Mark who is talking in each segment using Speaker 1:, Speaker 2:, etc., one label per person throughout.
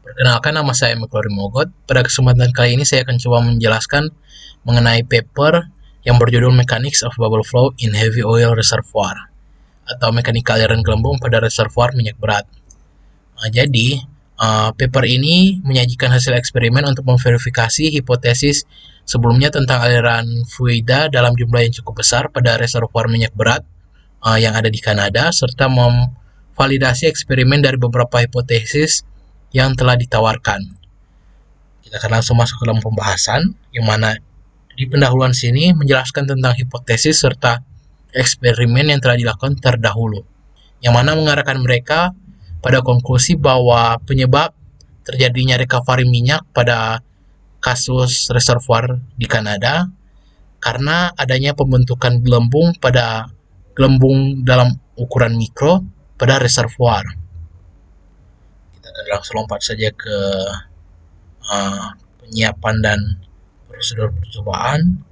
Speaker 1: Perkenalkan, nama saya McLaury Mogot. Pada kesempatan kali ini saya akan coba menjelaskan mengenai paper yang berjudul Mechanics of Bubble Flow in Heavy Oil Reservoir atau mekanika aliran gelembung pada reservoir minyak berat. Paper ini menyajikan hasil eksperimen untuk memverifikasi hipotesis sebelumnya tentang aliran fluida dalam jumlah yang cukup besar pada reservoir minyak berat yang ada di Kanada, serta memvalidasi eksperimen dari beberapa hipotesis yang telah ditawarkan. Kita akan langsung masuk ke dalam pembahasan, yang mana di pendahuluan sini menjelaskan tentang hipotesis serta eksperimen yang telah dilakukan terdahulu, yang mana mengarahkan mereka pada konklusi bahwa penyebab terjadinya recovery minyak pada kasus reservoir di Kanada karena adanya pembentukan gelembung dalam ukuran mikro pada reservoir. Kita akan langsung lompat saja ke penyiapan dan prosedur percobaan.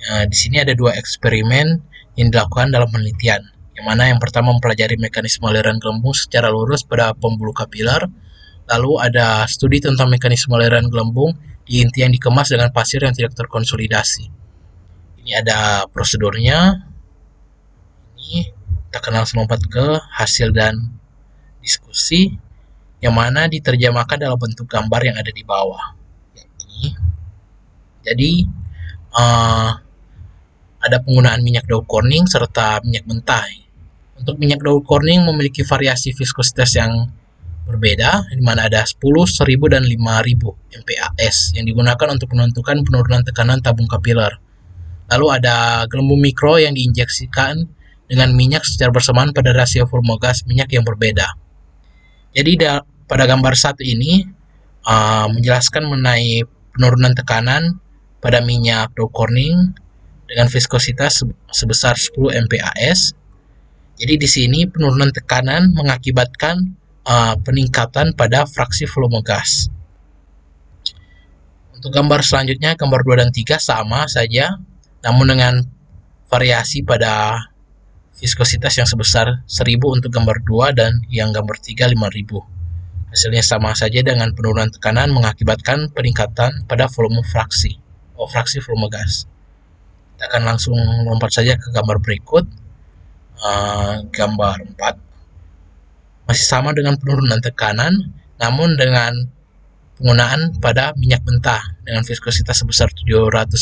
Speaker 1: Di sini ada dua eksperimen yang dilakukan dalam penelitian, yang mana yang pertama mempelajari mekanisme aliran gelembung secara lurus pada pembuluh kapiler. Lalu ada studi tentang mekanisme aliran gelembung di inti yang dikemas dengan pasir yang tidak terkonsolidasi. Ini ada prosedurnya. Ini kita akan langsung lompat ke hasil dan diskusi, yang mana diterjemahkan dalam bentuk gambar yang ada di bawah. Ini. Jadi ada penggunaan minyak daun Corning serta minyak mentah. Untuk minyak daun Corning memiliki variasi viskositas yang berbeda, di mana ada 10, 1000, dan 5000 MPa(s) yang digunakan untuk menentukan penurunan tekanan tabung kapiler. Lalu ada gelembung mikro yang diinjeksikan dengan minyak secara bersamaan pada rasio volume gas minyak yang berbeda. Jadi pada gambar satu ini menjelaskan mengenai penurunan tekanan pada minyak daun Corning dengan viskositas sebesar 10 MPa(s). Jadi di sini penurunan tekanan mengakibatkan peningkatan pada fraksi volume gas. Untuk gambar selanjutnya, gambar 2 dan 3 sama saja, namun dengan variasi pada viskositas yang sebesar 1000 untuk gambar 2 dan yang gambar 3 5000. Hasilnya sama saja dengan penurunan tekanan mengakibatkan peningkatan pada volume fraksi volume gas. Kita akan langsung lompat saja ke gambar berikut, gambar 4. Masih sama dengan penurunan tekanan, namun dengan penggunaan pada minyak mentah dengan viskositas sebesar 750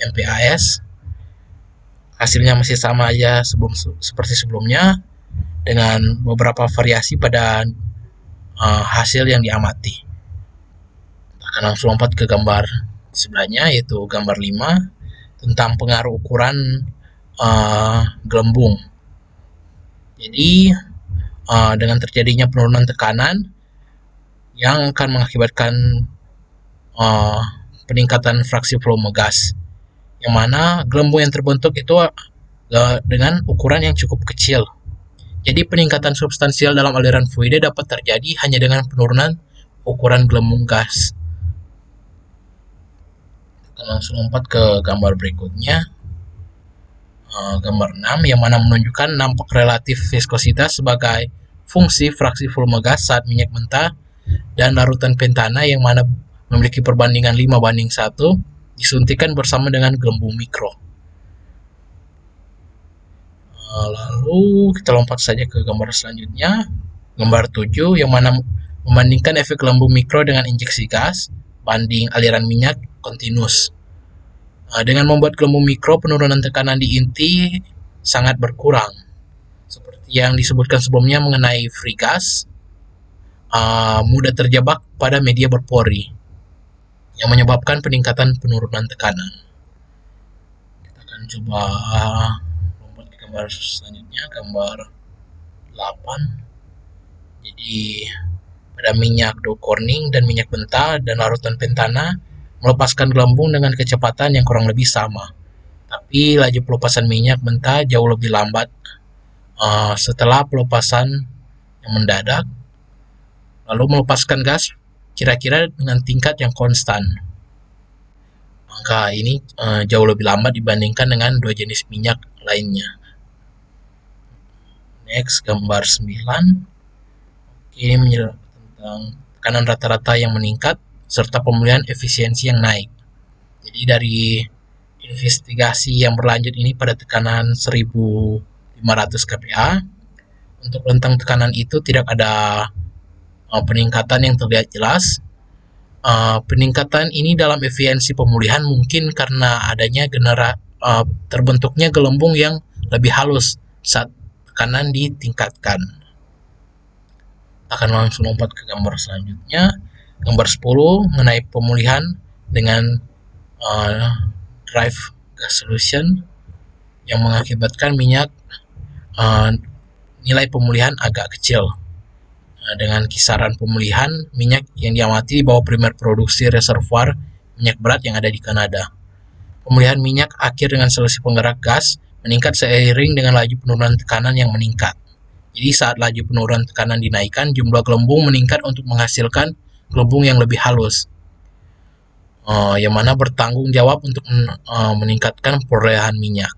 Speaker 1: MPa(s). Hasilnya masih sama aja seperti sebelumnya, dengan beberapa variasi pada hasil yang diamati. Kita akan langsung lompat ke gambar sebelahnya, yaitu gambar 5, tentang pengaruh ukuran gelembung. Jadi dengan terjadinya penurunan tekanan yang akan mengakibatkan peningkatan fraksi volume gas, yang mana gelembung yang terbentuk itu dengan ukuran yang cukup kecil. Jadi peningkatan substansial dalam aliran fluida dapat terjadi hanya dengan penurunan ukuran gelembung gas. Kita langsung lompat ke gambar berikutnya, gambar 6, yang mana menunjukkan dampak relatif viskositas sebagai fungsi fraksi volume gas saat minyak mentah dan larutan pentana yang mana memiliki perbandingan 5:1 disuntikan bersama dengan gelembung mikro. Lalu kita lompat saja ke gambar selanjutnya, gambar 7, yang mana membandingkan efek gelembung mikro dengan injeksi gas banding aliran minyak kontinus. Dengan membuat gelembung mikro, penurunan tekanan di inti sangat berkurang. Seperti yang disebutkan sebelumnya mengenai free gas, mudah terjebak pada media berpori, yang menyebabkan peningkatan penurunan tekanan. Kita akan coba lompat ke gambar selanjutnya, gambar 8. Jadi pada minyak daun Corning dan minyak mentah dan larutan pentana melepaskan gelembung dengan kecepatan yang kurang lebih sama, tapi laju pelepasan minyak mentah jauh lebih lambat setelah pelepasan yang mendadak, lalu melepaskan gas kira-kira dengan tingkat yang konstan. Angka ini jauh lebih lambat dibandingkan dengan dua jenis minyak lainnya. Next, gambar 9. Ini menjelaskan tentang tekanan rata-rata yang meningkat serta pemulihan efisiensi yang naik. Jadi dari investigasi yang berlanjut ini pada tekanan 1500 kPa, untuk rentang tekanan itu tidak ada peningkatan yang terlihat jelas. Peningkatan ini dalam efisiensi pemulihan mungkin karena adanya terbentuknya gelembung yang lebih halus saat tekanan ditingkatkan. Akan langsung lompat ke gambar selanjutnya, gambar 10 mengenai pemulihan dengan drive gas solution yang mengakibatkan minyak nilai pemulihan agak kecil. Dengan kisaran pemulihan minyak yang diamati di bawah primer produksi reservoir minyak berat yang ada di Kanada. Pemulihan minyak akhir dengan solusi penggerak gas meningkat seiring dengan laju penurunan tekanan yang meningkat. Jadi saat laju penurunan tekanan dinaikkan, jumlah gelembung meningkat untuk menghasilkan gelembung yang lebih halus, yang mana bertanggung jawab untuk meningkatkan perolehan minyak.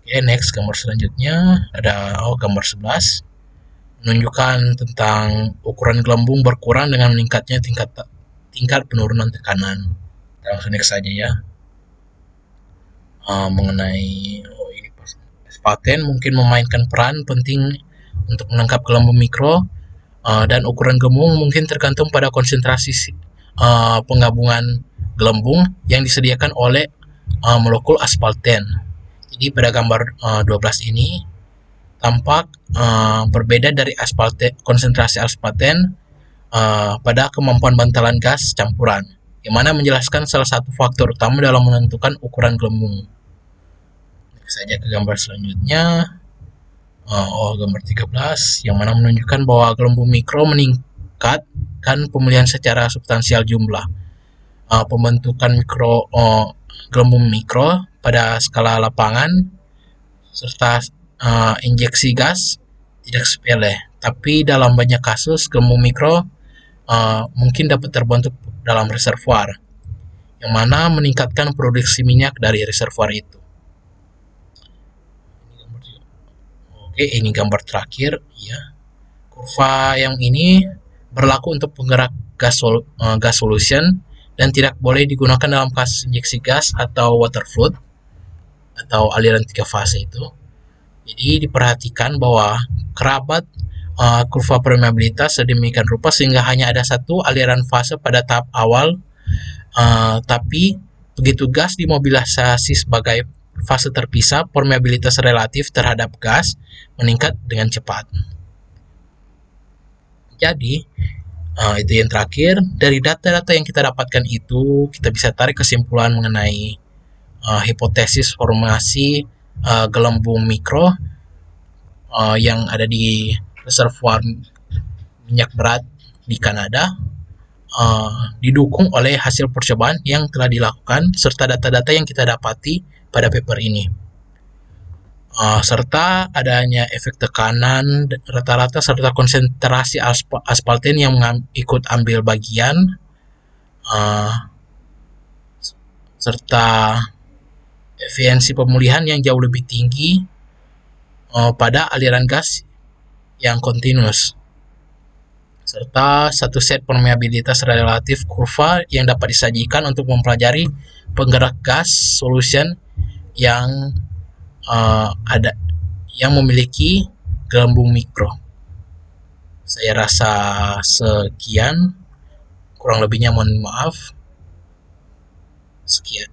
Speaker 1: Oke, next gambar selanjutnya ada gambar 11 menunjukkan tentang ukuran gelembung berkurang dengan meningkatnya tingkat penurunan tekanan. Kita langsung next saja ya. Mengenai ini paten mungkin memainkan peran penting untuk menangkap gelembung mikro, dan ukuran gelembung mungkin tergantung pada konsentrasi penggabungan gelembung yang disediakan oleh molekul aspalten. Jadi pada gambar 12 ini tampak berbeda dari konsentrasi aspalten pada kemampuan bantalan gas campuran, yang mana menjelaskan salah satu faktor utama dalam menentukan ukuran gelembung. Saja ke gambar selanjutnya, gambar 13 yang mana menunjukkan bahwa gelembung mikro meningkatkan pemulihan secara substansial jumlah. Pembentukan gelembung mikro pada skala lapangan serta injeksi gas tidak sepele, tapi dalam banyak kasus gelembung mikro mungkin dapat terbentuk dalam reservoir, yang mana meningkatkan produksi minyak dari reservoir itu. Oke, ini gambar terakhir ya. Kurva yang ini berlaku untuk penggerak gas solution dan tidak boleh digunakan dalam kasus injeksi gas atau water flood atau aliran 3 fase itu. Jadi diperhatikan bahwa kerabat kurva permeabilitas sedemikian rupa sehingga hanya ada satu aliran fase pada tahap awal, tapi begitu gas dimobilisasi sebagai fase terpisah, permeabilitas relatif terhadap gas meningkat dengan cepat. Jadi itu yang terakhir. Dari data-data yang kita dapatkan itu, kita bisa tarik kesimpulan mengenai hipotesis formasi gelembung mikro yang ada di reservoir minyak berat di Kanada, didukung oleh hasil percobaan yang telah dilakukan serta data-data yang kita dapati pada paper ini, serta adanya efek tekanan rata-rata serta konsentrasi aspalten yang ikut ambil bagian, serta efisiensi pemulihan yang jauh lebih tinggi pada aliran gas yang kontinus, serta satu set permeabilitas relatif kurva yang dapat disajikan untuk mempelajari penggerak gas solution yang yang memiliki gelembung mikro. Saya rasa sekian, kurang lebihnya mohon maaf. Sekian.